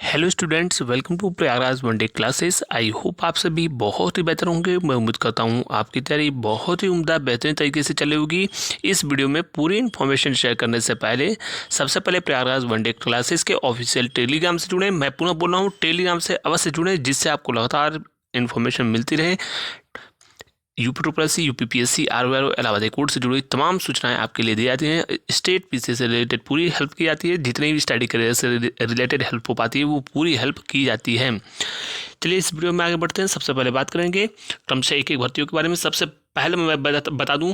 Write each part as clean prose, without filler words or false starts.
Hello students, welcome to Prayagraj one day classes. I hope आप सभी बहुत ही बेहतर होंगे। मैं उम्मीद करता हूँ आपकी तैयारी बहुत ही उम्दा बेहतरीन तरीके से चली होगी। इस वीडियो में पूरी इन्फॉर्मेशन शेयर करने से पहले सबसे पहले प्रयागराज वनडे क्लासेस के ऑफिशियल टेलीग्राम से जुड़ें। मैं पुनः बोल रहा हूँ, टेलीग्राम से अवश्य जुड़ें, जिससे आपको लगातार इन्फॉर्मेशन मिलती रहे। UP triple UPPSC RORO Allahabad high court से जुड़ी तमाम सूचनाएं आपके लिए दी जाती हैं। स्टेट पीसी से रिलेटेड पूरी हेल्प की जाती है। जितनी भी स्टडी करियर से रिलेटेड हेल्प हो पाती है वो पूरी हेल्प की जाती है। चलिए इस वीडियो में आगे बढ़ते हैं। सबसे पहले बात करेंगे क्रमशः एक एक भर्तियों के बारे में। सबसे पहले मैं बता दूं,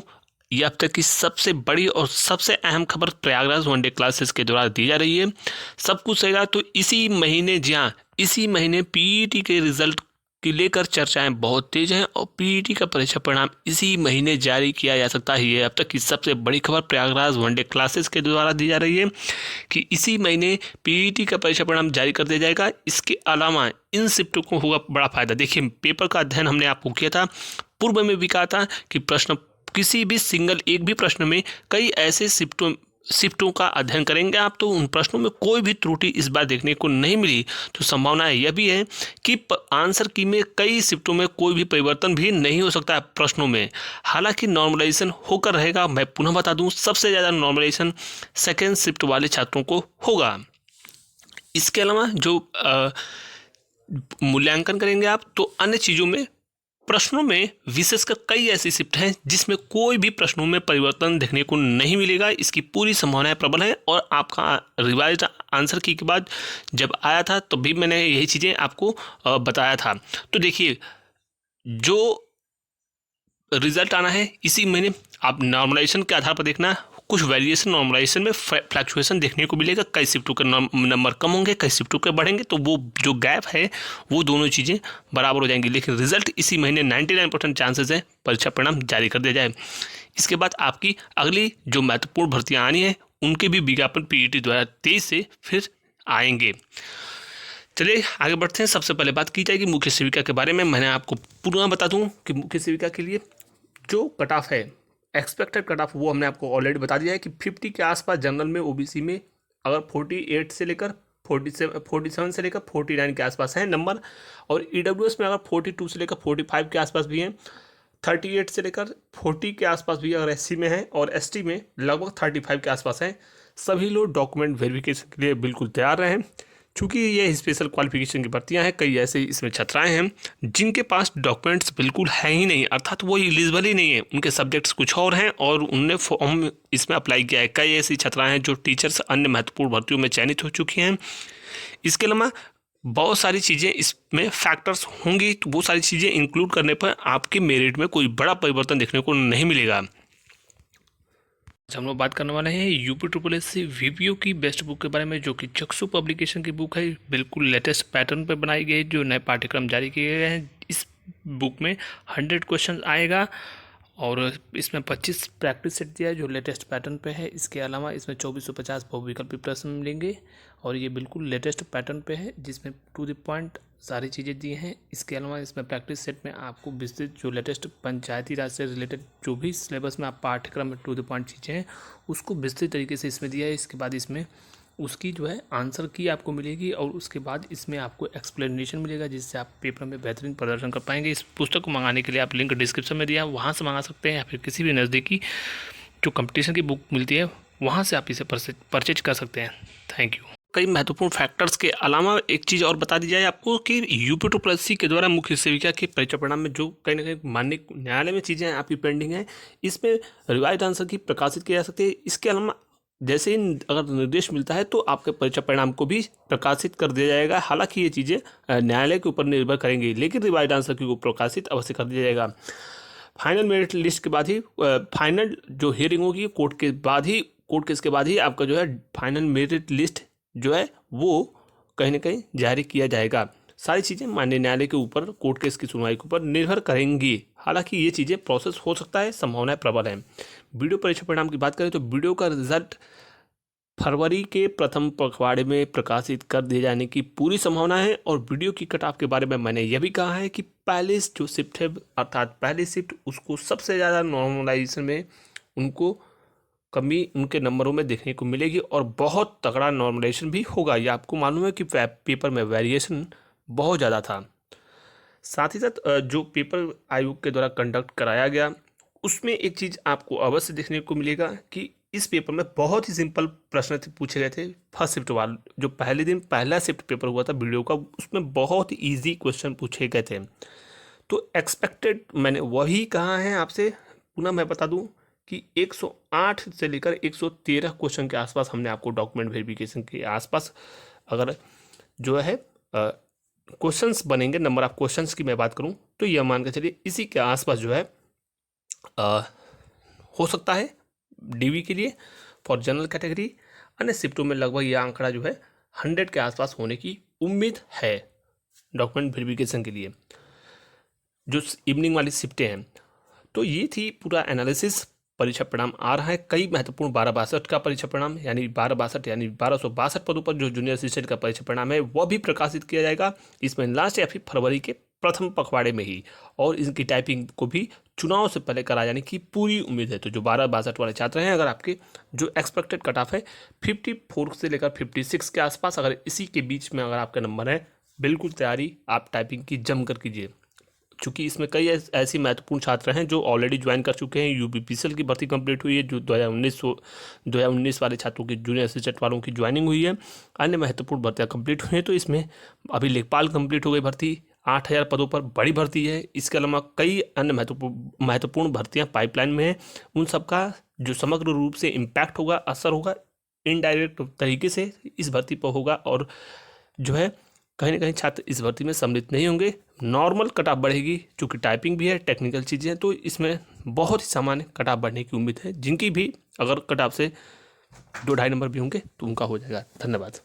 ये अब तक की सबसे बड़ी और सबसे अहम खबर प्रयागराज वनडे क्लासेस के द्वारा दी जा रही है। सब कुछ सही रहा तो इसी महीने, जी हाँ, इसी महीने पीईटी के रिजल्ट की लेकर चर्चाएं बहुत तेज हैं और पीईटी का परीक्षा परिणाम इसी महीने जारी किया जा सकता है। ये अब तक की सबसे बड़ी खबर प्रयागराज वनडे क्लासेस के द्वारा दी जा रही है कि इसी महीने पीईटी का परीक्षा परिणाम जारी कर दिया जाएगा। इसके अलावा इन शिफ्टों को होगा बड़ा फायदा। देखिए, पेपर का अध्ययन हमने आपको किया था, पूर्व में भी कहा था कि प्रश्न किसी भी सिंगल एक भी प्रश्न में कई ऐसे शिफ्टों का अध्ययन करेंगे आप, तो उन प्रश्नों में कोई भी त्रुटि इस बार देखने को नहीं मिली। तो संभावना यह भी है कि आंसर की में कई शिफ्टों में कोई भी परिवर्तन भी नहीं हो सकता है प्रश्नों में। हालांकि नॉर्मलाइजेशन होकर रहेगा। मैं पुनः बता दूं, सबसे ज़्यादा नॉर्मलाइजेशन सेकेंड शिफ्ट वाले छात्रों को होगा। इसके अलावा जो मूल्यांकन करेंगे आप, तो अन्य चीज़ों में प्रश्नों में विशेषकर कई ऐसी शिफ्ट हैं जिसमें कोई भी प्रश्नों में परिवर्तन देखने को नहीं मिलेगा। इसकी पूरी संभावनाएं प्रबल है। और आपका रिवाइज आंसर की के बाद जब आया था तब भी मैंने यही चीज़ें आपको बताया था। तो देखिए, जो रिजल्ट आना है इसी महीने, आप नॉर्मलाइजेशन के आधार पर देखना, कुछ वेरिएशन नॉर्मलाइजेशन में फ्लैक्चुएशन देखने को मिलेगा। कई शिफ्टों के नंबर कम होंगे, कई शिफ्टों के बढ़ेंगे, तो वो जो गैप है वो दोनों चीज़ें बराबर हो जाएंगी। लेकिन रिजल्ट इसी महीने 99% चांसेस है परीक्षा परिणाम जारी कर दिया जाए। इसके बाद आपकी अगली जो महत्वपूर्ण भर्तियाँ आनी है उनके भी विज्ञापन पीईटी 2023 से फिर आएंगे। चलिए आगे बढ़ते हैं। सबसे पहले बात की जाएगी मुख्य सेविका के बारे में। मैंने आपको पूरा बता दूं कि मुख्य सेविका के लिए जो कट ऑफ है, एक्सपेक्टेड कट ऑफ, वो हमने आपको ऑलरेडी बता दिया है कि 50 के आसपास जनरल में, ओबीसी में अगर 48 से लेकर 47 से लेकर 49 के आसपास है नंबर, और ईडब्ल्यूएस में अगर 42 से लेकर 45 के आसपास भी हैं, 38 से लेकर 40 के आसपास भी अगर एससी में है, और एसटी में लगभग 35 के आसपास हैं। सभी लोग डॉक्यूमेंट वेरिफिकेशन के लिए बिल्कुल तैयार रहें। चूँकि ये स्पेशल क्वालिफिकेशन की भर्तियां हैं, कई ऐसे इसमें छात्राएं हैं जिनके पास डॉक्यूमेंट्स बिल्कुल है ही नहीं, अर्थात वो एलिजिबल ही नहीं है, उनके सब्जेक्ट्स कुछ और हैं और उनने फॉर्म इसमें अप्लाई किया है। कई ऐसी छात्राएं हैं जो टीचर्स अन्य महत्वपूर्ण भर्तियों में चयनित हो चुकी हैं। इसके अलावा बहुत सारी चीज़ें इसमें फैक्टर्स होंगी, तो वो सारी चीज़ें इंक्लूड करने पर आपके मेरिट में कोई बड़ा परिवर्तन देखने को नहीं मिलेगा। हम लोग बात करने वाले हैं UP triple S C VPO की बेस्ट बुक के बारे में, जो कि चक्षु पब्लिकेशन की बुक है। बिल्कुल लेटेस्ट पैटर्न पर बनाई गई, जो नए पाठ्यक्रम जारी किए गए हैं। इस बुक में 100 क्वेश्चन आएगा और इसमें 25 प्रैक्टिस सेट दिया है जो लेटेस्ट पैटर्न पे है। इसके अलावा इसमें 2450 बहुविकल्पी प्रश्न मिलेंगे और ये बिल्कुल लेटेस्ट पैटर्न पे है, जिसमें टू द पॉइंट सारी चीज़ें दी हैं। इसके अलावा इसमें प्रैक्टिस सेट में आपको विस्तृत जो लेटेस्ट पंचायती राज से रिलेटेड जो भी सिलेबस में आप पाठ्यक्रम में टू द पॉइंट चीज़ें हैं उसको विस्तृत तरीके से इसमें दिया है। इसके बाद इसमें उसकी जो है आंसर की आपको मिलेगी और उसके बाद इसमें आपको एक्सप्लेनेशन मिलेगा, जिससे आप पेपर में बेहतरीन प्रदर्शन कर पाएंगे। इस पुस्तक को मंगाने के लिए आप लिंक डिस्क्रिप्शन में दिया है, वहाँ से मंगा सकते हैं, या फिर किसी भी नज़दीकी जो कंपटीशन की बुक मिलती है वहाँ से आप इसे परचेज कर सकते हैं। Thank you. कई महत्वपूर्ण फैक्टर्स के अलावा एक चीज़ और बता दी जाए आपको कि यूपी ट्रिपल एस सी के द्वारा मुख्य सेविका के परीक्षा परिणाम में जो कहीं ना कहीं माननीय न्यायालय में चीज़ें आपकी पेंडिंग है, इसमें रिवाइज आंसर की प्रकाशित किया जा सकती है। इसके अलावा जैसे ही अगर निर्देश मिलता है तो आपके परीक्षा परिणाम को भी प्रकाशित कर दिया जाएगा। हालांकि ये चीज़ें न्यायालय के ऊपर निर्भर करेंगी, लेकिन रिवाइज आंसर को प्रकाशित अवश्य कर दिया जाएगा। फाइनल मेरिट लिस्ट के बाद ही फाइनल जो हियरिंग होगी कोर्ट केस के बाद ही आपका जो है फाइनल मेरिट लिस्ट जो है वो कहीं ना कहीं जारी किया जाएगा। सारी चीज़ें माननीय न्यायालय के ऊपर, कोर्ट केस की सुनवाई के ऊपर निर्भर करेंगी। हालांकि ये चीज़ें प्रोसेस हो सकता है, संभावनाएं प्रबल है। वीडियो परीक्षा परिणाम की बात करें तो वीडियो का रिजल्ट फरवरी के प्रथम पखवाड़े में प्रकाशित कर दिए जाने की पूरी संभावना है। और वीडियो की कट ऑफ के बारे में मैंने यह भी कहा है कि पहले जो शिफ्ट है, अर्थात पहली शिफ्ट, उसको सबसे ज़्यादा नॉर्मलाइजेशन में उनको कमी उनके नंबरों में देखने को मिलेगी और बहुत तगड़ा नॉर्मलाइजेशन भी होगा। ये आपको मालूम है कि पेपर में वेरिएशन बहुत ज़्यादा था। साथ ही साथ जो पेपर आयोग के द्वारा कंडक्ट कराया गया उसमें एक चीज़ आपको अवश्य देखने को मिलेगा कि इस पेपर में बहुत ही सिंपल प्रश्न पूछे गए थे। फर्स्ट शिफ्ट वाला जो पहले दिन पहला शिफ्ट पेपर हुआ था वीडियो का, उसमें बहुत ही ईजी क्वेश्चन पूछे गए थे। तो एक्सपेक्टेड मैंने वही कहा है आपसे, पुनः मैं बता दूं कि 108 से लेकर 113 क्वेश्चन के आसपास हमने आपको डॉक्यूमेंट वेरिफिकेशन के आसपास अगर जो है क्वेश्चंस बनेंगे, नंबर ऑफ क्वेश्चंस की मैं बात करूं तो यह मान के चलिए इसी के आसपास जो है हो सकता है डीवी के लिए फॉर जनरल कैटेगरी। अन्य शिफ्टों में लगभग यह आंकड़ा जो है 100 के आसपास होने की उम्मीद है डॉक्यूमेंट वेरिफिकेशन के लिए जो इवनिंग वाली शिफ्टें हैं। तो ये थी पूरा एनालिसिस। परीक्षा परिणाम आ रहा है, कई महत्वपूर्ण 1262 का परीक्षा परिणाम यानी 1262 पदों पर जो जूनियर असिस्टेंट का परीक्षा परिणाम है वह भी प्रकाशित किया जाएगा इसमें लास्ट या फिर फरवरी के प्रथम पखवाड़े में ही, और इनकी टाइपिंग को भी चुनाव से पहले करा जाने की पूरी उम्मीद है। तो जो 1262 वाले छात्र हैं, अगर आपके जो एक्सपेक्टेड कट ऑफ है 54 से लेकर 56 के आसपास, अगर इसी के बीच में अगर आपका नंबर है, बिल्कुल तैयारी आप टाइपिंग की जमकर कीजिए। चूँकि इसमें कई ऐसी महत्वपूर्ण छात्र हैं जो ऑलरेडी ज्वाइन कर चुके हैं। यूपीपीसीएल की भर्ती कंप्लीट हुई है, जो 2019 वाले छात्रों की जूनियर असिस्टेंट वालों की ज्वाइनिंग हुई है। अन्य महत्वपूर्ण भर्तियाँ कंप्लीट हुई हैं। तो इसमें अभी लेखपाल कंप्लीट हो गई भर्ती 8000 पदों पर, बड़ी भर्ती है। इसके अलावा कई अन्य महत्वपूर्ण भर्तियाँ पाइपलाइन में हैं। उन सबका जो समग्र रूप से इम्पैक्ट होगा, असर होगा, इनडायरेक्ट तरीके से इस भर्ती पर होगा और जो है कहीं ना कहीं छात्र इस भर्ती में सम्मिलित नहीं होंगे। नॉर्मल कट ऑफ बढ़ेगी, चूँकि टाइपिंग भी है, टेक्निकल चीज़ें हैं, तो इसमें बहुत ही सामान्य कट ऑफ बढ़ने की उम्मीद है। जिनकी भी अगर कट ऑफ से 2-2.5 नंबर भी होंगे तो उनका हो जाएगा। धन्यवाद।